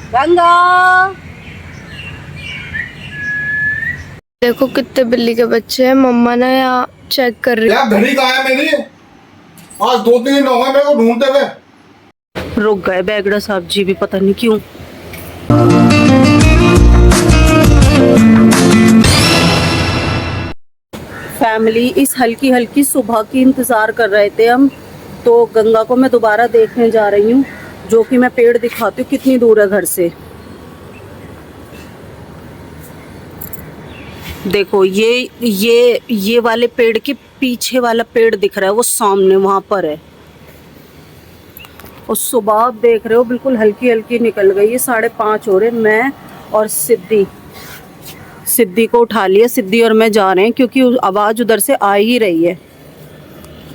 गंगा। देखो कितने बिल्ली के बच्चे हैं। मम्मा ना यहाँ चेक कर रही यार घड़ी कहाँ है मेरी? आज 2-3 दिन हो गए मेरे को ढूंढते हुए। रुक गए बैगड़ा साहब जी भी, पता नहीं क्यों। फैमिली इस हल्की हल्की सुबह की इंतजार कर रहे थे हम। तो गंगा को मैं दोबारा देखने जा रही हूँ, जो कि मैं पेड़ दिखाती हूँ कितनी दूर है घर से। देखो ये वाले पेड़ के पीछे वाला पेड़ दिख रहा है, वो सामने वहां पर है। और सुबह आप देख रहे हो बिल्कुल हल्की हल्की निकल गई है। 5:30 हो रहे। मैं और सिद्धि को उठा लिया। सिद्धि और मैं जा रहे हैं क्योंकि आवाज उधर से आ ही रही है।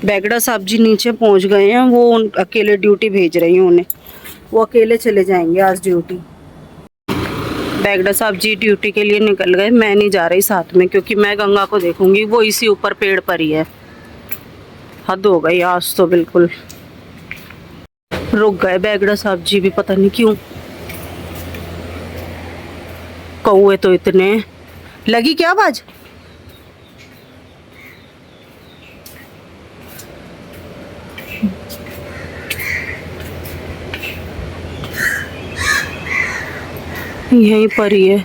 बैगड़ा साहब जी नीचे पहुंच गए हैं। वो अकेले ड्यूटी भेज रही हूँ उन्हें। वो अकेले चले जाएंगे आज ड्यूटी। बैगड़ा साहब जी ड्यूटी के लिए निकल गए। मैं नहीं जा रही साथ में, क्योंकि मैं गंगा को देखूंगी। वो इसी ऊपर पेड़ पर ही है। हद हो गई आज तो बिल्कुल। रुक गए बैगड़ा साहब जी भी, पता नहीं क्यों। कौए तो इतने। लगी क्या आवाज? यहीं पर ही है।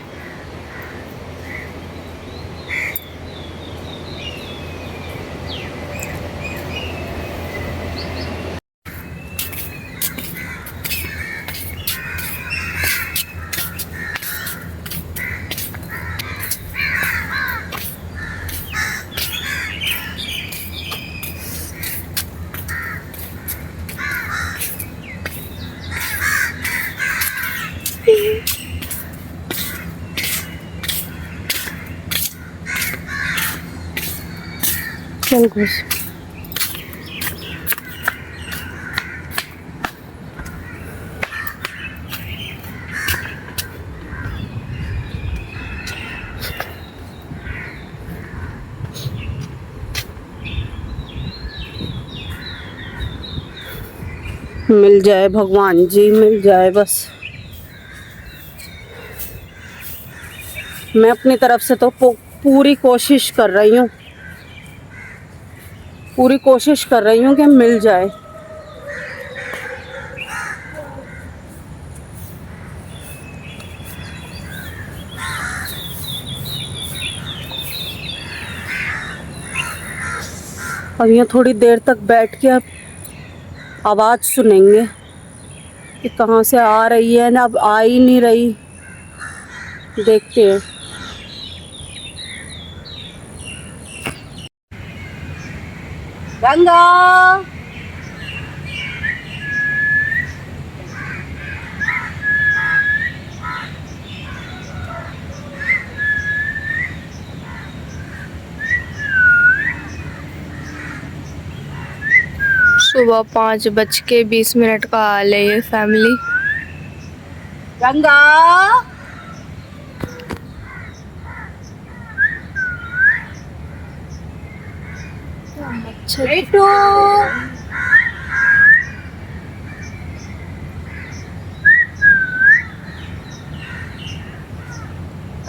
चल घुस। मिल जाए भगवान जी, मिल जाए बस। मैं अपनी तरफ से तो पूरी कोशिश कर रही हूँ। पूरी कोशिश कर रही हूँ कि मिल जाए। अब यहाँ थोड़ी देर तक बैठ के अब आवाज़ सुनेंगे कि कहाँ से आ रही है ना। अब आ ही नहीं रही। देखते हैं। गंगा। सुबह 5:20 का हाल है ये फैमिली। गंगा। बेटू।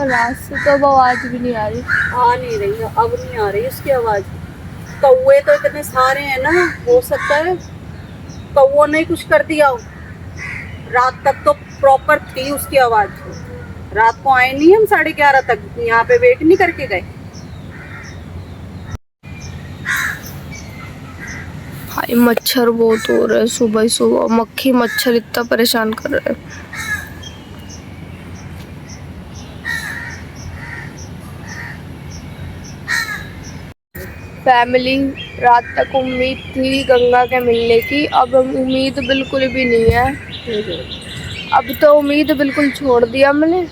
रात से तो अब आवाज भी नहीं आ रही। आ नहीं रही है, अब नहीं आ रही उसकी आवाज। कौए तो इतने सारे हैं ना, हो सकता है कौओं ने कुछ कर दिया हो। रात तक तो प्रॉपर थी उसकी आवाज। रात को आए नहीं हम 11:30 तक यहाँ पे वेट नहीं करके गए। भाई मच्छर बहुत हो रहा है सुबह ही सुबह। मक्खी मच्छर इतना परेशान कर रहे हैं। फैमिली रात तक उम्मीद थी गंगा के मिलने की, अब उम्मीद बिल्कुल भी नहीं है। अब तो उम्मीद बिल्कुल छोड़ दिया मैंने।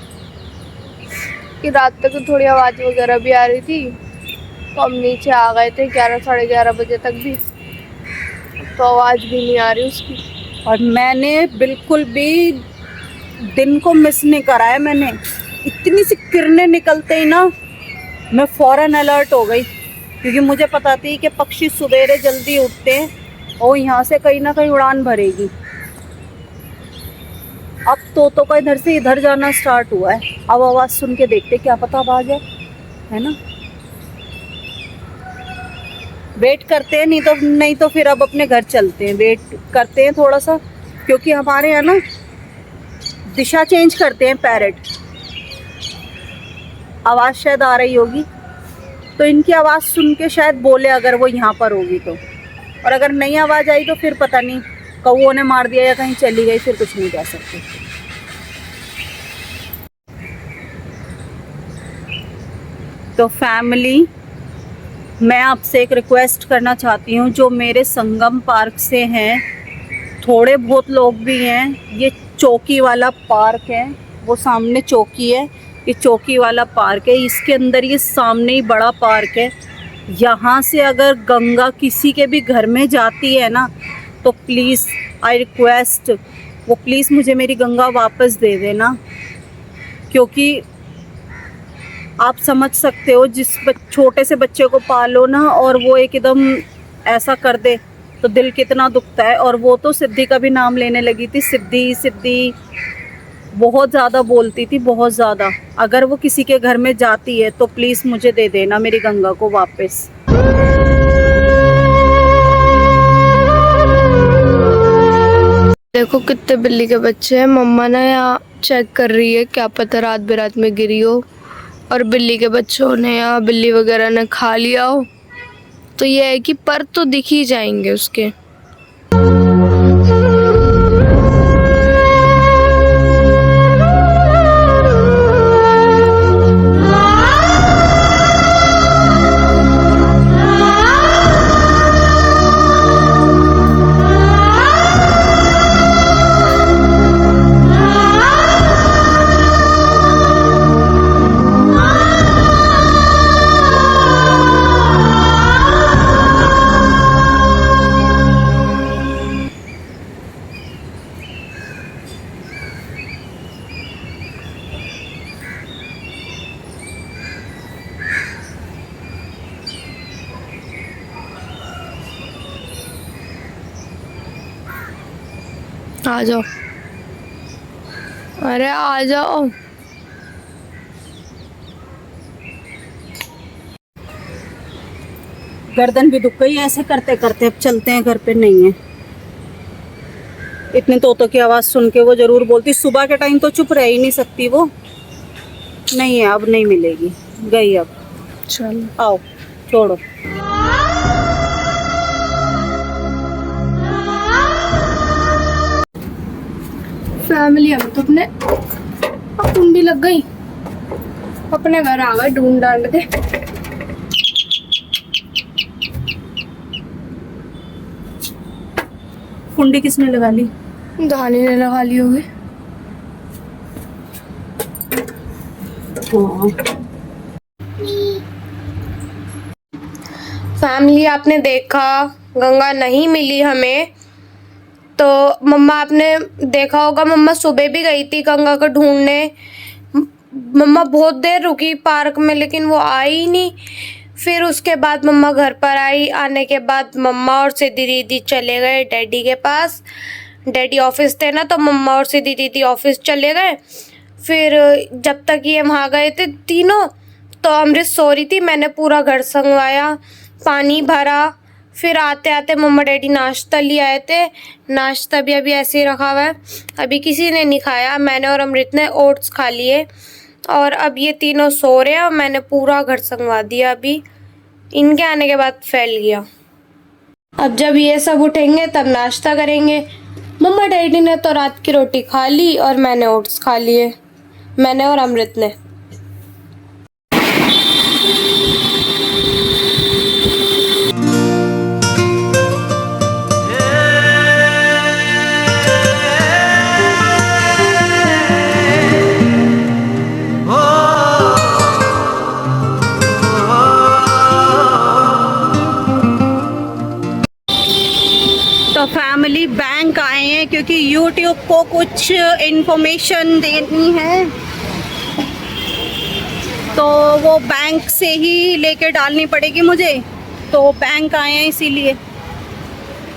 कि रात तक थोड़ी आवाज़ वगैरह भी आ रही थी, तो हम नीचे आ गए थे 11-11:30 बजे तक भी। तो आवाज़ भी नहीं आ रही उसकी। और मैंने बिल्कुल भी दिन को मिस नहीं करा है। मैंने इतनी सी किरणें निकलते ही ना मैं फौरन अलर्ट हो गई, क्योंकि मुझे पता थी कि पक्षी सवेरे जल्दी उठते हैं और यहाँ से कहीं ना कहीं उड़ान भरेगी। अब तोतों का इधर से इधर जाना स्टार्ट हुआ है। अब आवाज़ सुन के देखते, क्या पता अब आ जाए, है ना। वेट करते हैं, नहीं तो फिर अब अपने घर चलते हैं। वेट करते हैं थोड़ा सा, क्योंकि हमारे यहाँ ना दिशा चेंज करते हैं पैरेट। आवाज़ शायद आ रही होगी, तो इनकी आवाज़ सुन के शायद बोले, अगर वो यहाँ पर होगी तो। और अगर नहीं आवाज़ आई तो फिर पता नहीं कौओं ने मार दिया या कहीं चली गई, फिर कुछ नहीं कह सकते। तो फैमिली, मैं आपसे एक रिक्वेस्ट करना चाहती हूँ, जो मेरे संगम पार्क से हैं, थोड़े बहुत लोग भी हैं। ये चौकी वाला पार्क है, वो सामने चौकी है, ये चौकी वाला पार्क है। इसके अंदर ये सामने ही बड़ा पार्क है। यहाँ से अगर गंगा किसी के भी घर में जाती है ना, तो प्लीज़ आई रिक्वेस्ट, वो प्लीज़ मुझे मेरी गंगा वापस दे देना। क्योंकि आप समझ सकते हो, जिस छोटे से बच्चे को पालो ना, और वो एकदम ऐसा कर दे तो दिल कितना दुखता है। और वो तो सिद्धि का भी नाम लेने लगी थी, सिद्धि सिद्धि, बहुत ज़्यादा बोलती थी, बहुत ज़्यादा। अगर वो किसी के घर में जाती है तो प्लीज़ मुझे दे देना मेरी गंगा को वापस। देखो कितने बिल्ली के बच्चे हैं। मम्मा ना यहाँ चेक कर रही है, क्या पता रात बेरात में गिरी हो और बिल्ली के बच्चों ने या बिल्ली वगैरह ने खा लिया हो। तो ये है कि पर तो दिख ही जाएंगे उसके। आ जाओ, अरे आ जाओ। गर्दन भी दुख गई ऐसे करते करते। अब चलते हैं, घर पे नहीं है। इतने तोतों की आवाज़ सुन के वो ज़रूर बोलती। सुबह के टाइम तो चुप रह ही नहीं सकती वो। नहीं है, अब नहीं मिलेगी, गई अब। चलो आओ, छोड़ो। फैमिली, हम तो अपने कुंडी लग गई, अपने घर आ गए ढूंढ डांड के। कुंडी किसने लगा ली? धानी ने लगा ली होगी। हाँ। फैमिली, आपने देखा गंगा नहीं मिली हमें, तो मम्मा आपने देखा होगा, मम्मा सुबह भी गई थी गंगा को ढूंढने। मम्मा बहुत देर रुकी पार्क में, लेकिन वो आई ही नहीं। फिर उसके बाद मम्मा घर पर आई। आने के बाद मम्मा और सिद्धि दीदी चले गए डैडी के पास। डैडी ऑफिस थे ना, तो मम्मा और सिद्धि दीदी ऑफिस चले गए। फिर जब तक ये वहाँ गए थे तीनों, तो अमृत सो रही थी। मैंने पूरा घर संगवाया, पानी भरा। फिर आते आते मम्मा डैडी नाश्ता ले आए थे। नाश्ता भी अभी ऐसे ही रखा हुआ है, अभी किसी ने नहीं खाया। मैंने और अमृत ने ओट्स खा लिए, और अब ये तीनों सो रहे हैं। और मैंने पूरा घर संगवा दिया। अभी इनके आने के बाद फैल गया। अब जब ये सब उठेंगे तब नाश्ता करेंगे। मम्मा डैडी ने तो रात की रोटी खा ली और मैंने ओट्स खा लिए, मैंने और अमृत ने। तो फैमिली, बैंक आए हैं क्योंकि यूट्यूब को कुछ इन्फॉर्मेशन देनी है, तो वो बैंक से ही लेके डालनी पड़ेगी मुझे। तो बैंक आए हैं इसीलिए।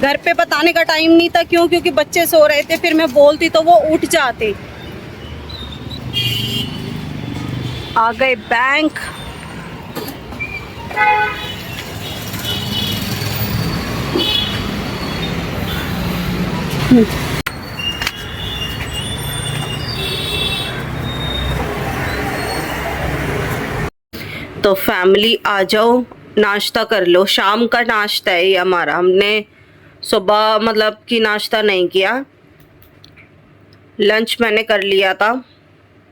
घर पे बताने का टाइम नहीं था। क्यों? क्योंकि बच्चे सो रहे थे, फिर मैं बोलती तो वो उठ जाते। आ गए बैंक। तो फैमिली आ जाओ, नाश्ता कर लो। शाम का नाश्ता है ये हमारा। हमने सुबह मतलब कि नाश्ता नहीं किया, लंच मैंने कर लिया था।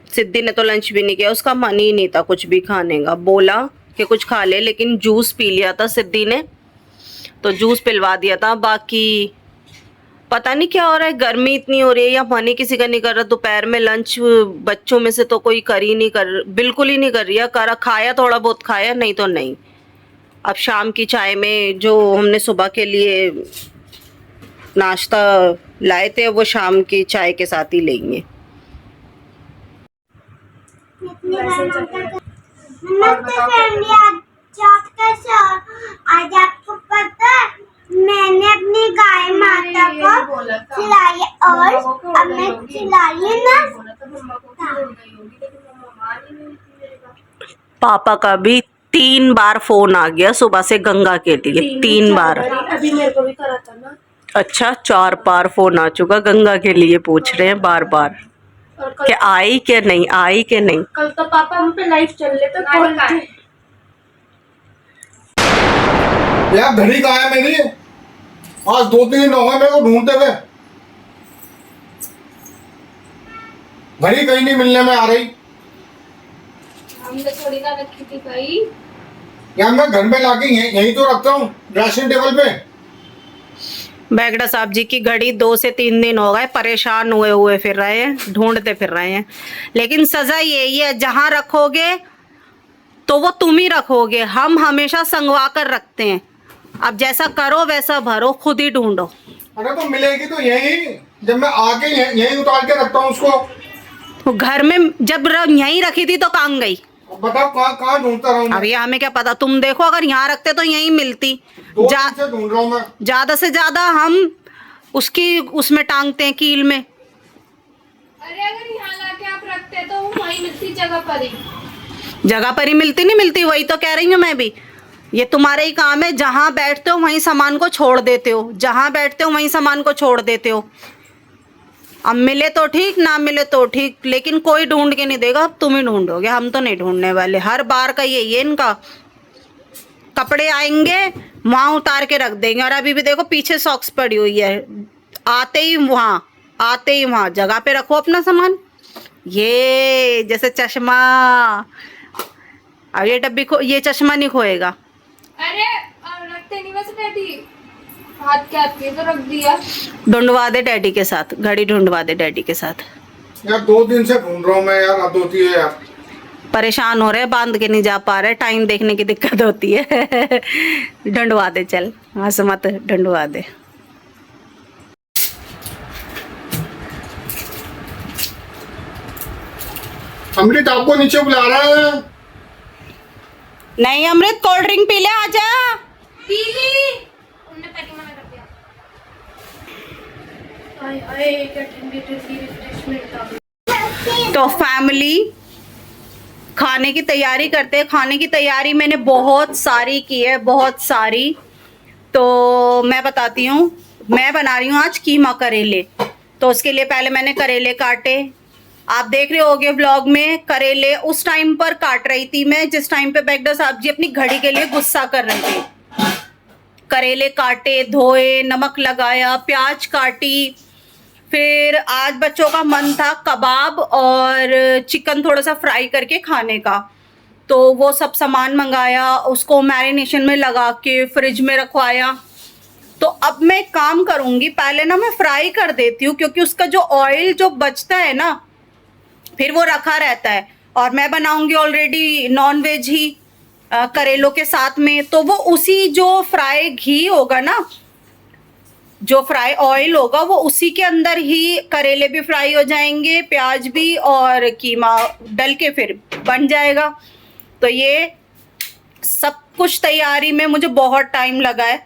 सिद्धि ने तो लंच भी नहीं किया, उसका मन ही नहीं था कुछ भी खाने का। बोला कि कुछ खा ले, लेकिन जूस पी लिया था सिद्धि ने, तो जूस पिलवा दिया था। बाकी पता नहीं क्या हो रहा है, गर्मी इतनी हो रही है या मन ही किसी का नहीं कर रहा। दोपहर में लंच बच्चों में से तो कोई कर ही नहीं, कर बिल्कुल ही नहीं कर रही है। करा खाया, थोड़ा बहुत खाया, नहीं तो नहीं। अब शाम की चाय में जो हमने सुबह के लिए नाश्ता लाए थे, वो शाम की चाय के साथ ही लेंगे। नमस्ते फैमिली, आप कैसे हो? आज आपको पता है मैंने अपनी गाय माता को खिलाई और अब मैं खिला रही ना। पापा का भी 3 बार फोन आ गया सुबह से गंगा के लिए। 3 बार। अभी मेरे को भी करा था ना। अच्छा, 4 बार फोन आ चुका गंगा के लिए, पूछ रहे हैं बार बार और कि आई कि नहीं, आई कि नहीं। कल तो पापा हम पे लाइव चल रहे थे, कॉल थे। यार घड़ी कहाँ है मेरी? आज 2-3 दिन हो गए मेरे को ढूंढते हुए। घड़ी कहीं नहीं मिलने में आ रही। हमने थोड़ी ना रखी थी भाई। यार मैं घर में लाके यहीं तो रखता हूँ, ड्रेसिंग टेबल पे। बैगड़ा साहब जी की घड़ी 2 से 3 दिन हो गए परेशान हुए फिर रहे हैं, ढूंढते फिर रहे हैं। लेकिन सजा यही है, जहां रखोगे तो वो तुम ही रखोगे। हम हमेशा संगवा कर रखते हैं। अब जैसा करो वैसा भरो, खुद ही ढूंढो। अरे तो मिलेगी तो यहीं, जब मैं आके यहीं उतार के रखता हूँ उसको। तो घर में जब यहीं रखी थी तो कहाँ गई? बताओ कहाँ ढूंढता रहा हूँ अब ये हमें क्या पता। तुम देखो, अगर यहाँ रखते तो यहीं मिलती। 2 दिन से ढूंढ रहा हूँ मैं। ज्यादा से ज्यादा हम उसकी उसमें टांगते हैं, कील में। अरे अगर यहाँ लाके आप रखते तो वो वहीं मिलती, जगह पर ही। जगह पर ही मिलती, नहीं मिलती, वही तो कह रही हूँ मैं भी। ये तुम्हारा ही काम है, जहां बैठते हो वहीं सामान को छोड़ देते हो, जहां बैठते हो वहीं सामान को छोड़ देते हो। अब मिले तो ठीक, ना मिले तो ठीक, लेकिन कोई ढूंढ के नहीं देगा। अब तुम ही ढूंढोगे, हम तो नहीं ढूंढने वाले। हर बार का यही है इनका। कपड़े आएंगे वहां उतार के रख देंगे। और अभी भी देखो पीछे सॉक्स पड़ी हुई है, आते ही वहां जगह पे रखो अपना सामान। ये जैसे चश्मा, अब ये डब्बी ये चश्मा नहीं खोएगा। अरे रखते नहीं वैसे डैडी, हाथ के हाथ के तो रख दिया। ढूंढवा दे डैडी के साथ, घड़ी ढूंढवा दे डैडी के साथ। यार 2 दिन से ढूंढ रहा हूँ मैं यार, हद होती है यार। परेशान हो रहे, बांध के नहीं जा पा रहे, टाइम देखने की दिक्कत होती है। ढूंढवा दे, चल हंस मत, ढूंढवा दे। अमृत आपको नीचे बुला रहा है। नहीं अमृत, कोल्ड ड्रिंक पी ले, आजा। पीली उनने पहले मना कर दिया। आए आए क्या ठंडी ठंडी रिफ्रेशमेंट था। तो फैमिली खाने की तैयारी करते हैं। खाने की तैयारी मैंने बहुत सारी की है, बहुत सारी। तो मैं बताती हूँ, मैं बना रही हूँ आज कीमा करेले। तो उसके लिए पहले मैंने करेले काटे। आप देख रहे होगे व्लॉग में, करेले उस टाइम पर काट रही थी मैं जिस टाइम पे बैगडा साहब जी अपनी घड़ी के लिए गुस्सा कर रहे थे। करेले काटे, धोए, नमक लगाया, प्याज काटी। फिर आज बच्चों का मन था कबाब और चिकन थोड़ा सा फ्राई करके खाने का, तो वो सब सामान मंगाया, उसको मैरिनेशन में लगा के फ्रिज में रखवाया। तो अब मैं एक काम करूंगी, पहले ना मैं फ्राई कर देती हूँ, क्योंकि उसका जो ऑयल जो बचता है ना फिर वो रखा रहता है। और मैं बनाऊंगी ऑलरेडी नॉन वेज ही करेलों के साथ में, तो वो उसी जो फ्राई घी होगा ना, जो फ्राई ऑयल होगा, वो उसी के अंदर ही करेले भी फ्राई हो जाएंगे, प्याज भी, और कीमा डल के फिर बन जाएगा। तो ये सब कुछ तैयारी में मुझे बहुत टाइम लगा है।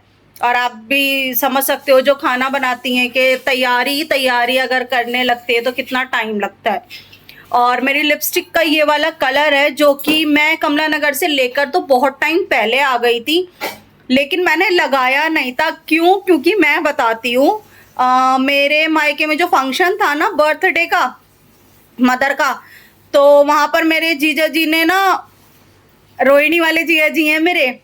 और आप भी समझ सकते हो जो खाना बनाती हैं कि तैयारी अगर करने लगते हैं तो कितना टाइम लगता है। और मेरी लिपस्टिक का ये वाला कलर है जो कि मैं कमला नगर से लेकर तो बहुत टाइम पहले आ गई थी, लेकिन मैंने लगाया नहीं था। क्यों? क्योंकि मैं बताती हूँ, मेरे मायके में जो फंक्शन था ना बर्थडे का मदर का, तो वहाँ पर मेरे जीजा जी ने ना, रोहिणी वाले जीजा जी हैं मेरे,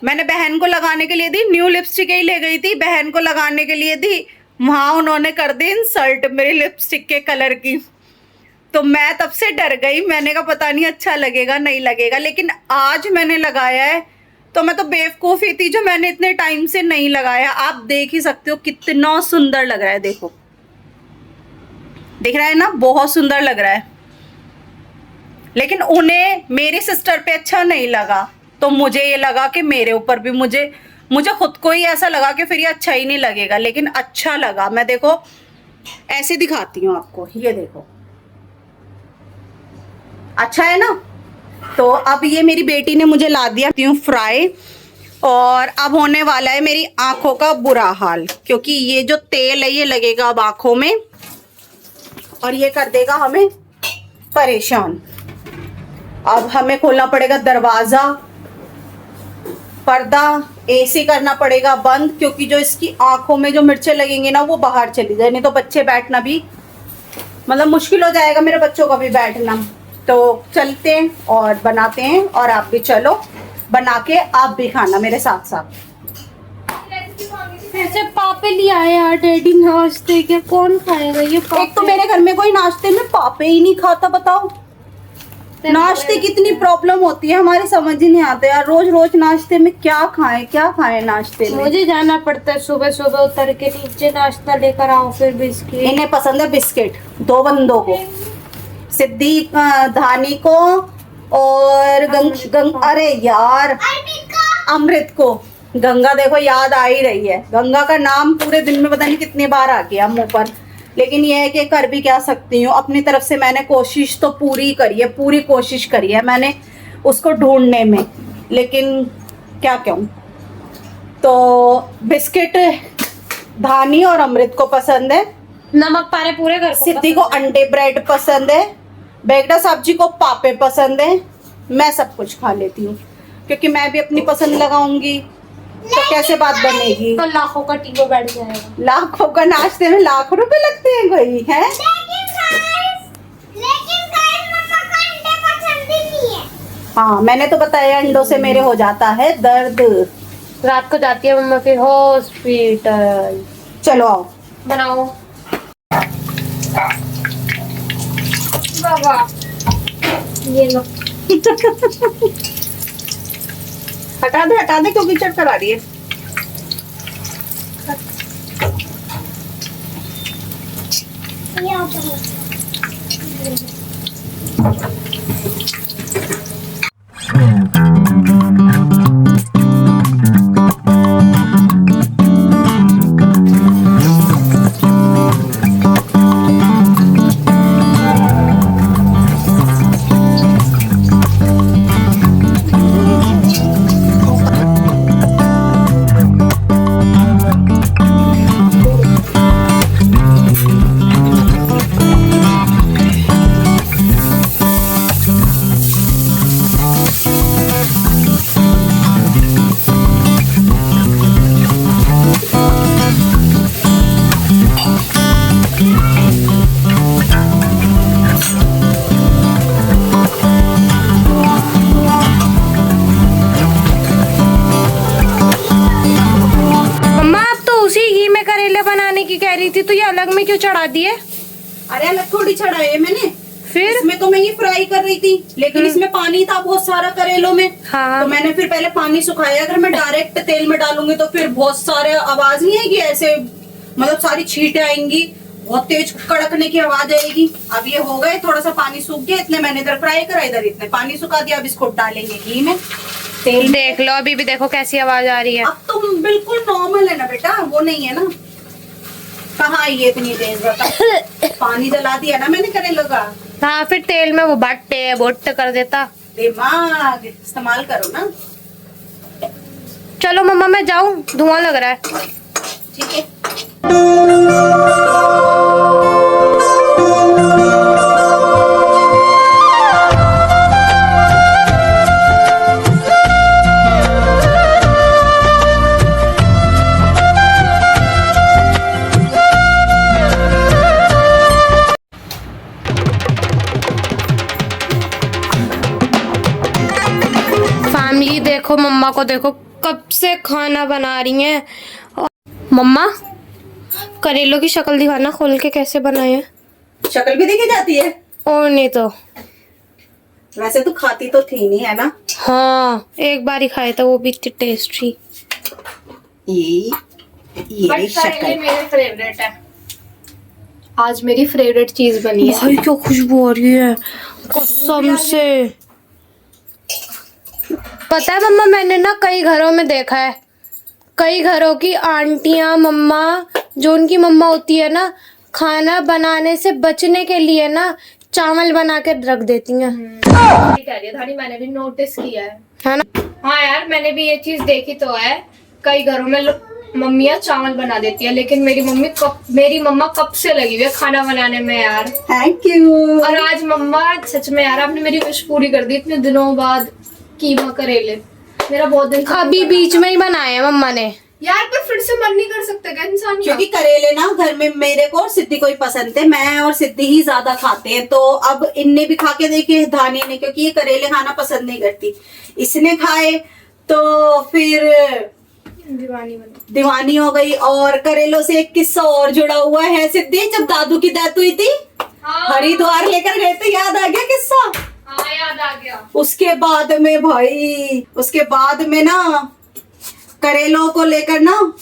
मैंने बहन को लगाने के लिए दी, न्यू लिपस्टिक ही ले गई थी, बहन को लगाने के लिए दी, वहाँ उन्होंने कर दी इंसल्ट मेरी लिपस्टिक के कलर की। तो मैं तब से डर गई, मैंने कहा पता नहीं अच्छा लगेगा नहीं लगेगा, लेकिन आज मैंने लगाया है तो मैं तो बेवकूफ़ी थी जो मैंने इतने टाइम से नहीं लगाया। आप देख ही सकते हो कितना सुंदर लग रहा है, देखो दिख रहा है ना, बहुत सुंदर लग रहा है। लेकिन उन्हें मेरी सिस्टर पे अच्छा नहीं लगा, तो मुझे ये लगा कि मेरे ऊपर भी मुझे खुद को ही ऐसा लगा कि फिर ये अच्छा ही नहीं लगेगा, लेकिन अच्छा लगा। मैं देखो ऐसे दिखाती हूँ आपको, ये देखो अच्छा है ना। तो अब ये मेरी बेटी ने मुझे ला दिया फ्राई, और अब होने वाला है मेरी आंखों का बुरा हाल, क्योंकि ये जो तेल है ये लगेगा अब आंखों में और ये कर देगा हमें परेशान। अब हमें खोलना पड़ेगा दरवाजा, पर्दा, एसी करना पड़ेगा बंद, क्योंकि जो इसकी आंखों में जो मिर्चें लगेंगी ना वो बाहर चली जाए, नहीं तो बच्चे बैठना भी मतलब मुश्किल हो जाएगा, मेरे बच्चों का भी बैठना। तो चलते हैं और बनाते हैं, और आप भी चलो बना के आप भी खाना मेरे साथ साथ। ऐसे पापे लिए आए यार डैडी नाश्ते के, कौन खाएगा ये पापे? एक तो मेरे घर में कोई नाश्ते में पापे ही नहीं खाता, बताओ नाश्ते कितनी प्रॉब्लम होती है हमारी, समझ ही नहीं आता यार। रोज रोज नाश्ते में क्या खाएं नाश्ते में। मुझे जाना पड़ता है सुबह सुबह, उतर के नीचे नाश्ता लेकर आओ, फिर बिस्किट। इन्हें पसंद है बिस्किट, दो बंदों को, सिद्दीक धानी को और अरे यार अमृत को। गंगा देखो याद आ ही रही है, गंगा का नाम पूरे दिन में पता नहीं कितनी बार आ गया मुंह पर, लेकिन यह है कि कर भी क्या सकती हूँ। अपनी तरफ से मैंने कोशिश तो पूरी करी है, पूरी कोशिश करी है मैंने उसको ढूंढने में, लेकिन क्या कहूँ। तो बिस्किट धानी और अमृत को पसंद है, नमक पारे पूरे घर को सिद्धि को अंडे ब्रेड पसंद है, बेगड़ा साहब जी को पापे पसंद है। मैं सब कुछ खा लेती हूँ, क्योंकि मैं भी अपनी पसंद लगाऊंगी तो कैसे बात बनेगी। तो लाखों का टीको बैठ जाएगा। लाखों का नाश्ते में लाख रुपए लगते हैं कोई है। हाँ मैंने तो बताया अंडों से मेरे हो जाता है दर्द, रात को जाती है मम्मा फिर हॉस्पिटल। चलो आओ बनाओ बाबा, ये लो। हटा दे क्योंकि चक्कर आ रही है। कह रही थी तो ये अलग में क्यों चढ़ा दिए? अरे अलग थोड़ी चढ़ाए मैंने, फिर इसमें तो मैं ये फ्राई कर रही थी, लेकिन इसमें पानी था बहुत सारा करेलों में। हाँ। तो मैंने फिर पहले पानी सुखाया, अगर मैं डायरेक्ट तेल में डालूंगी तो फिर बहुत सारे आवाज नहीं आएगी ऐसे, मतलब सारी छींटे आएंगी, बहुत तेज कड़कने की आवाज आएगी। अब ये हो गए, थोड़ा सा पानी सूख गया, इतने मैंने इधर फ्राई करा, इधर इतने पानी सुखा दिया। अब इसको डालेंगे घी में, तेल में। देख लो अभी भी देखो कैसी आवाज आ रही है। अब तो बिल्कुल नॉर्मल है ना बेटा, वो नहीं है ना। कहाँ ये इतनी तेज बता, पानी जला दिया ना मैंने करेलों का। हाँ फिर तेल में वो बट्टे बोट कर देता। दिमाग इस्तेमाल करो ना। चलो मम्मा मैं जाऊं, धुआं लग रहा है। ठीक है। फैमिली देखो, मम्मा को देखो कब से खाना बना रही हैं। मम्मा करेलों की शक्ल दिखाना खोल के, कैसे बनाए हैं। शक्ल भी देखी जाती है? और नहीं तो। वैसे तो खाती तो थी नहीं, है ना? हाँ, एक बार ही खाए थे, वो भी इतनी टेस्टी। ये शक्ल मेरे फेवरेट है। आज मेरी फेवरेट चीज बनी है। भाई क्या खुशबू आ रही है कसम से। पता है मम्मा, मैंने ना कई घरों में देखा है, कई घरों की आंटियां, मम्मा, जो उनकी मम्मा होती है ना, खाना बनाने से बचने के लिए ना चावल बना के रख देती हैं। कह रही है धानी, मैंने भी नोटिस किया है ना। हाँ यार, मैंने भी ये चीज देखी तो है, कई घरों में मम्मियाँ चावल बना देती है, लेकिन मेरी मम्मा कब से लगी हुई है खाना बनाने में यार। Thank you. और आज मम्मा सच में यार, आपने मेरी विश पूरी कर दी। इतने दिनों बाद कीमा करेले, मेरा बहुत दिन अभी बीच में ही बनाए हैं मम्मा ने यार, पर फिर से मन नहीं कर सकता क्या इंसान का? क्योंकि करेले ना घर में मेरे को और सिद्धि को ही पसंद थे, मैं और सिद्धि ही ज्यादा खाते हैं। तो अब इनने भी खा के देखे, धानी ने, क्योंकि ये करेले खाना पसंद नहीं करती, इसने खाए तो फिर दीवानी हो गई। और करेलों से एक किस्सा और जुड़ा हुआ है सिद्धि, जब दादू की डेथ हुई थी, हरिद्वार लेकर गए थे, याद आ गया किस्सा? हाँ याद आ गया। उसके बाद में भाई, उसके बाद में ना करेलों को लेकर ना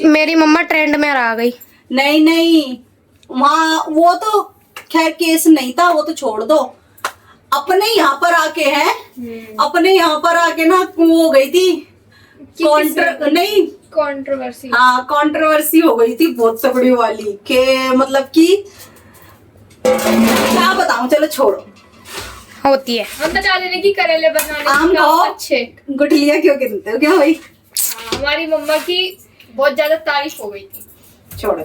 मेरी मम्मा ट्रेंड में आ गई। नहीं, वहाँ वो तो खैर केस नहीं था, वो तो छोड़ दो। अपने यहाँ पर आके है, अपने यहाँ पर आके ना वो हो गई थी कंट्रोवर्सी। हाँ, कंट्रोवर्सी हो गई थी बहुत तगड़ी वाली, के मतलब कि क्या बताऊं, चलो छोड़ो। होती है, हम बता देने की करेले बनाने अच्छे। गुठलिया क्यों कहते हो क्या भाई? हाँ, हमारी मम्मा की बहुत ज्यादा तारीफ हो गई थी। छोड़ो।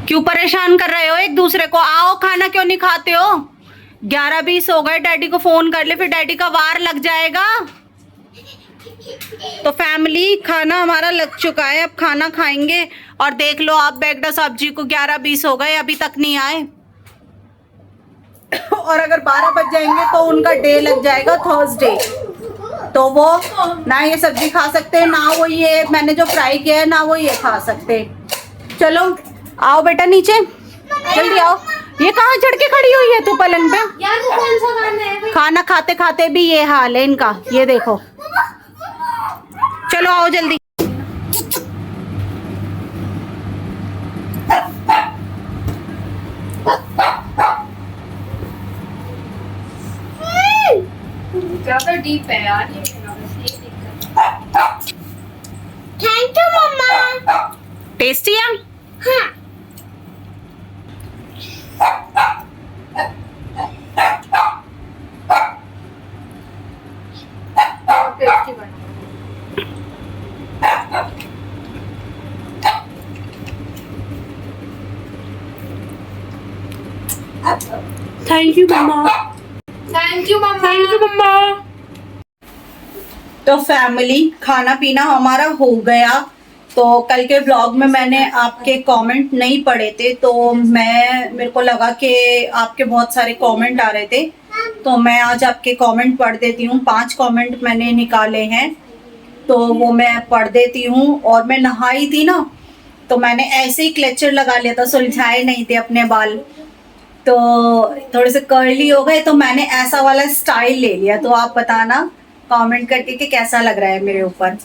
क्यों परेशान कर रहे हो एक दूसरे को? आओ, खाना क्यों नहीं खाते हो? 11:20 हो गए, डैडी को फोन कर ले, फिर डैडी का वार लग जाएगा। तो फैमिली, खाना हमारा लग चुका है, अब खाना खाएंगे। और देख लो आप, बेगड़ा साहब जी को 11:20 हो गए, अभी तक नहीं आए। और अगर 12 बज जाएंगे तो उनका डे लग जाएगा थर्सडे, तो वो ना ये सब्जी खा सकते, ना वो ये मैंने जो फ्राई किया है, ना वो ये खा सकते। चलो आओ बेटा नीचे, जल्दी आओ। ये कहाँ चढ़ के खड़ी हुई है तू पलंग पे? यार वो कौन सा खाना है? खाना खाते खाते भी ये हाल है इनका, ये देखो। चलो आओ जल्दी। ज्यादा डीप है यार ये, थैंक यू मम्मा। टेस्टी है? हाँ। टेस्टी बना। थैंक यू मम्मा। थैंक यू मम्मा। तो फैमिली, खाना पीना हमारा हो गया। तो कल के व्लॉग में मैंने आपके कमेंट नहीं पढ़े थे, तो मेरे को लगा कि आपके बहुत सारे कमेंट आ रहे थे, तो मैं आज आपके कमेंट पढ़ देती हूँ। 5 कमेंट मैंने निकाले हैं, तो वो मैं पढ़ देती हूँ। और मैं नहाई थी ना, तो मैंने ऐसे ही क्लेचर लगा लिया था, सुलझाए नहीं थे अपने बाल, तो थोड़े से कर्ली हो गए, तो मैंने ऐसा वाला स्टाइल ले लिया। तो आप बताना कमेंट करके कि कैसा लग रहा है मेरे ऊपर।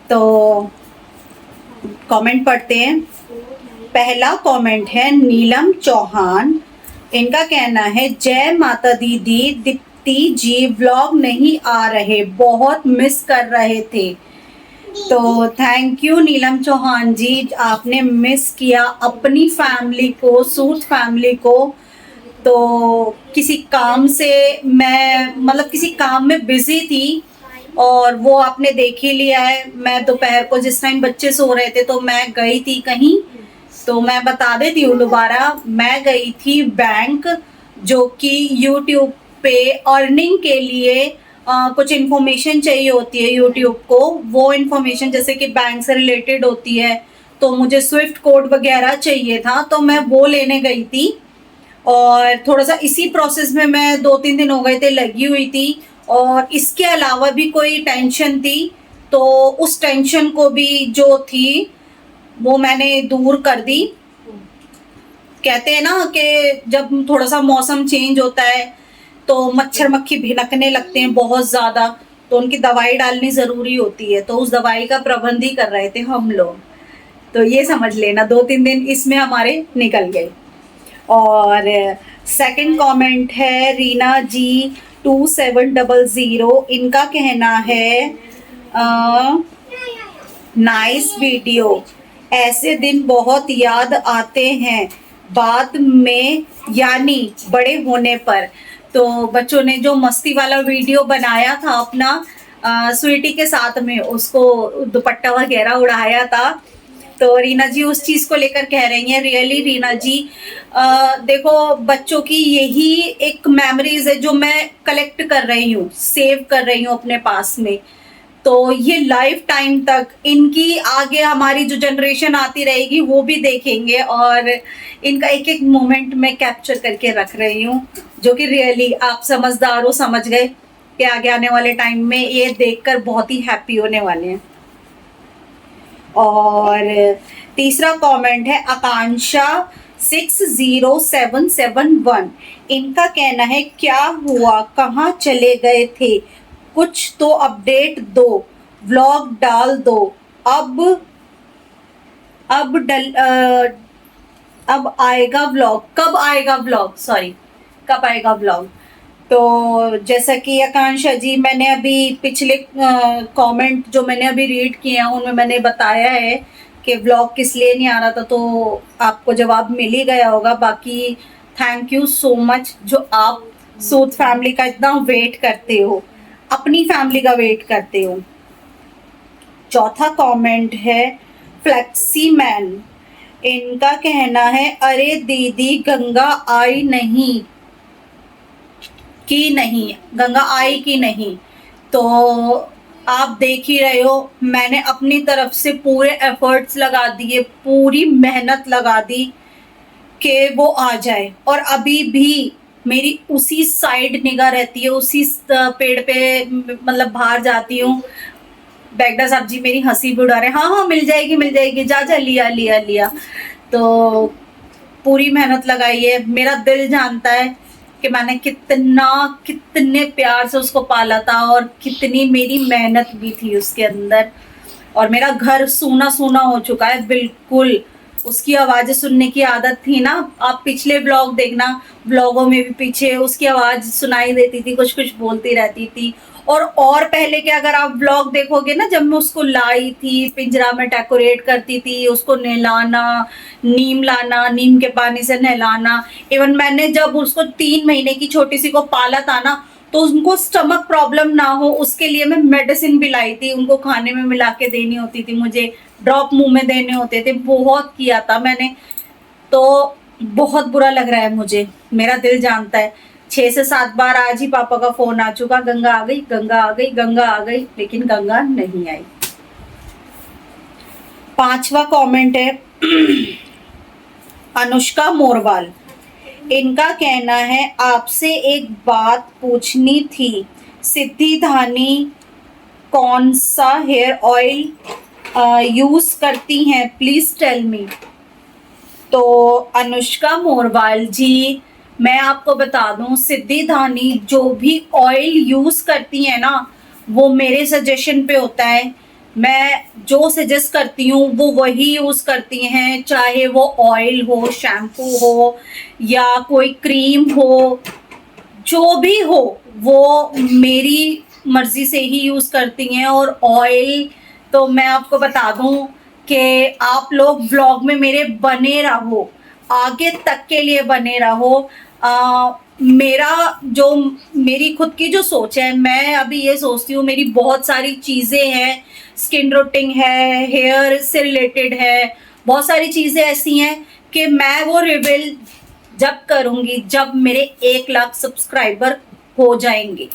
तो कमेंट पढ़ते हैं। पहला कमेंट है नीलम चौहान, इनका कहना है, जय माता दीदी, दीप्ति जी व्लॉग नहीं आ रहे, बहुत मिस कर रहे थे। तो थैंक यू नीलम चौहान जी, आपने मिस किया अपनी फैमिली को, सूट फैमिली को। तो किसी काम से मैं किसी काम में बिजी थी, और वो आपने देख ही लिया है। मैं दोपहर को जिस टाइम बच्चे सो रहे थे तो मैं गई थी कहीं, तो मैं बता देती हूँ दोबारा, मैं गई थी बैंक, जो कि यूट्यूब पे अर्निंग के लिए कुछ इन्फॉर्मेशन चाहिए होती है यूट्यूब को। वो इन्फॉर्मेशन जैसे कि बैंक से रिलेटेड होती है, तो मुझे स्विफ्ट कोड वगैरह चाहिए था, तो मैं वो लेने गई थी। और थोड़ा सा इसी प्रोसेस में मैं 2-3 दिन हो गए थे लगी हुई थी। और इसके अलावा भी कोई टेंशन थी, तो उस टेंशन को भी जो थी वो मैंने दूर कर दी। कहते हैं ना कि जब थोड़ा सा मौसम चेंज होता है तो मच्छर मक्खी भिनकने लगते हैं बहुत ज़्यादा, तो उनकी दवाई डालनी ज़रूरी होती है, तो उस दवाई का प्रबंध ही कर रहे थे हम लोग। तो ये समझ लेना 2-3 दिन इसमें हमारे निकल गए। और सेकंड कमेंट है रीना जी 2700, इनका कहना है नाइस वीडियो, ऐसे दिन बहुत याद आते हैं बाद में, यानी बड़े होने पर। तो बच्चों ने जो मस्ती वाला वीडियो बनाया था अपना स्वीटी के साथ में, उसको दुपट्टा वगैरह उड़ाया था, तो रीना जी उस चीज को लेकर कह रही हैं। रियली रीना जी, देखो बच्चों की यही एक मेमोरीज है जो मैं कलेक्ट कर रही हूँ, सेव कर रही हूँ अपने पास में। तो ये लाइफ टाइम तक इनकी आगे हमारी जो जनरेशन आती रहेगी वो भी देखेंगे, और इनका एक एक मोमेंट मैं कैप्चर करके रख रही हूँ, जो कि रियली आप समझदार हो, समझ गए कि आगे आने वाले टाइम में ये देखकर बहुत ही हैप्पी होने वाले हैं। और तीसरा कमेंट है आकांक्षा 60771, इनका कहना है क्या हुआ, कहाँ चले गए थे, कुछ तो अपडेट दो, व्लॉग डाल दो, अब आएगा व्लॉग, कब आएगा व्लॉग, सॉरी कब आएगा व्लॉग। तो जैसा कि आकांक्षा जी, मैंने अभी पिछले कमेंट जो मैंने अभी रीड किए हैं उनमें मैंने बताया है कि व्लॉग किस लिए नहीं आ रहा था, तो आपको जवाब मिल ही गया होगा। बाकी थैंक यू सो मच जो आप सूद फैमिली का इतना वेट करते हो, अपनी फैमिली का वेट करते हो। चौथा कमेंट है फ्लेक्सी मैन, इनका कहना है अरे दीदी गंगा आई नहीं कि नहीं, गंगा आई कि नहीं। तो आप देख ही रहे हो, मैंने अपनी तरफ से पूरे एफर्ट्स लगा दिए, पूरी मेहनत लगा दी कि वो आ जाए, और अभी भी मेरी उसी साइड निगाह रहती है, उसी पेड़ पे मतलब बाहर जाती हूँ। बैगडा साहब जी मेरी हंसी भी उड़ा रहे, हाँ हाँ मिल जाएगी मिल जाएगी, जा जा लिया लिया लिया। तो पूरी मेहनत लगाई है, मेरा दिल जानता है कि मैंने कितने प्यार से उसको पाला था, और कितनी मेरी मेहनत भी थी उसके अंदर। और मेरा घर सूना सूना हो चुका है बिल्कुल, उसकी आवाज़ें सुनने की आदत थी ना, आप पिछले ब्लॉग देखना, ब्लॉगों में भी पीछे उसकी आवाज़ सुनाई देती थी, कुछ कुछ बोलती रहती थी। और पहले के अगर आप ब्लॉग देखोगे ना, जब मैं उसको लाई थी, पिंजरा में डेकोरेट करती थी, उसको नहलाना, नीम लाना, नीम के पानी से नहलाना, इवन मैंने जब उसको 3 महीने की छोटी सी को पाला था ना, तो उनको स्टमक प्रॉब्लम ना हो उसके लिए मैं मेडिसिन भी लाई थी, उनको खाने में मिला के देनी होती थी, मुझे ड्रॉप मुंह में देने होते थे, बहुत किया था मैंने। तो बहुत बुरा लग रहा है मुझे, मेरा दिल जानता है। 6 से 7 बार आज ही पापा का फोन आ चुका, गंगा आ गई गंगा आ गई गंगा आ गई, लेकिन गंगा नहीं आई। 5वां कमेंट है अनुष्का मोरवाल, इनका कहना है आपसे एक बात पूछनी थी, सिद्धि धानी कौन सा हेयर ऑयल यूज करती हैं, प्लीज टेल मी। तो अनुष्का मोरवाल जी, मैं आपको बता दूं, सिद्धि धानी जो भी ऑयल यूज करती है ना, वो मेरे सजेशन पे होता है। मैं जो सजेस्ट करती हूँ वो वही यूज करती हैं, चाहे वो ऑयल हो, शैम्पू हो, या कोई क्रीम हो, जो भी हो वो मेरी मर्जी से ही यूज करती हैं। और ऑयल तो मैं आपको बता दूं कि आप लोग व्लॉग में मेरे बने रहो, आगे तक के लिए बने रहो। मेरा जो मेरी खुद की जो सोच है, मैं अभी ये सोचती हूँ, मेरी बहुत सारी चीज़ें हैं, स्किन रूटीन है, हेयर से रिलेटेड है, बहुत सारी चीज़ें ऐसी हैं कि मैं वो रिवील जब करूँगी जब मेरे 1 लाख सब्सक्राइबर हो जाएंगे।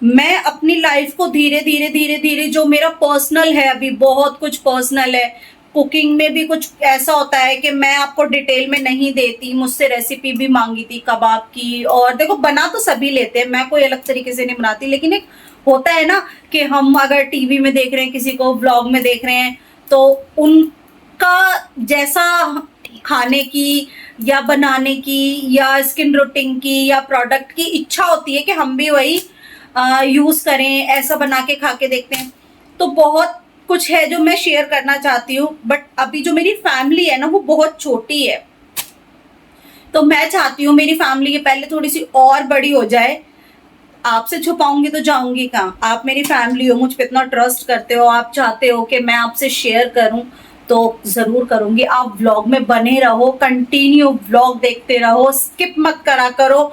मैं अपनी लाइफ को धीरे धीरे धीरे धीरे, जो मेरा पर्सनल है, अभी बहुत कुछ पर्सनल है, कुकिंग में भी कुछ ऐसा होता है कि मैं आपको डिटेल में नहीं देती। मुझसे रेसिपी भी मांगी थी कबाब की, और देखो बना तो सभी लेते हैं, मैं कोई अलग तरीके से नहीं बनाती, लेकिन एक होता है ना कि हम अगर टीवी में देख रहे हैं, किसी को व्लॉग में देख रहे हैं, तो उनका जैसा खाने की या बनाने की या स्किन रूटीन की या प्रोडक्ट की इच्छा होती है कि हम भी वही यूज करें, ऐसा बना के खा के देखते हैं। तो बहुत कुछ है जो मैं शेयर करना चाहती हूँ, बट अभी जो मेरी फैमिली है ना वो बहुत छोटी है, तो मैं चाहती हूँ मेरी फैमिली के पहले थोड़ी सी और बड़ी हो जाए। आपसे छुपाऊंगी तो जाऊंगी कहाँ, आप मेरी फैमिली हो, मुझ पे इतना ट्रस्ट करते हो, आप चाहते हो कि मैं आपसे शेयर करूं, तो जरूर करूंगी। आप व्लॉग में बने रहो, कंटिन्यू व्लॉग देखते रहो, स्किप मत करा करो,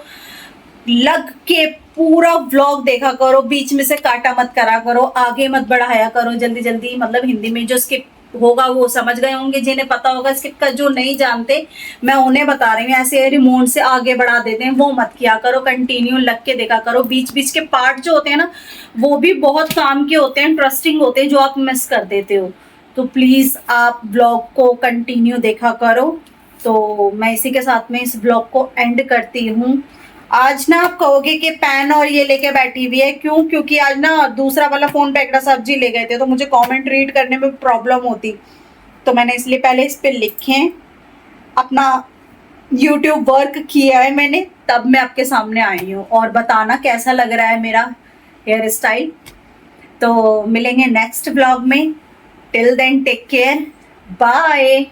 लग के पूरा व्लॉग देखा करो, बीच में से काटा मत करा करो, आगे मत बढ़ाया करो जल्दी जल्दी। मतलब हिंदी में जो स्किप होगा वो समझ गए होंगे, जिन्हें पता होगा स्किप का, जो नहीं जानते मैं उन्हें बता रही हूँ। ऐसे रिमोट से आगे बढ़ा देते हैं वो मत किया करो, कंटिन्यू लग के देखा करो। बीच बीच के पार्ट जो होते हैं ना वो भी बहुत काम के होते हैं, इंटरेस्टिंग होते हैं, जो आप मिस कर देते हो। तो प्लीज आप ब्लॉग को कंटिन्यू देखा करो। तो मैं इसी के साथ में इस ब्लॉग को एंड करती हूँ। आज ना आप कहोगे कि पेन और ये लेके बैठी हुई है, क्यों? क्योंकि आज ना दूसरा वाला फोन बेगड़ा साहब जी ले गए थे, तो मुझे कमेंट रीड करने में प्रॉब्लम होती, तो मैंने इसलिए पहले इस पे लिखे, अपना YouTube वर्क किया है मैंने, तब मैं आपके सामने आई हूँ। और बताना कैसा लग रहा है मेरा हेयर स्टाइल। तो मिलेंगे नेक्स्ट ब्लॉग में, till then take care, bye.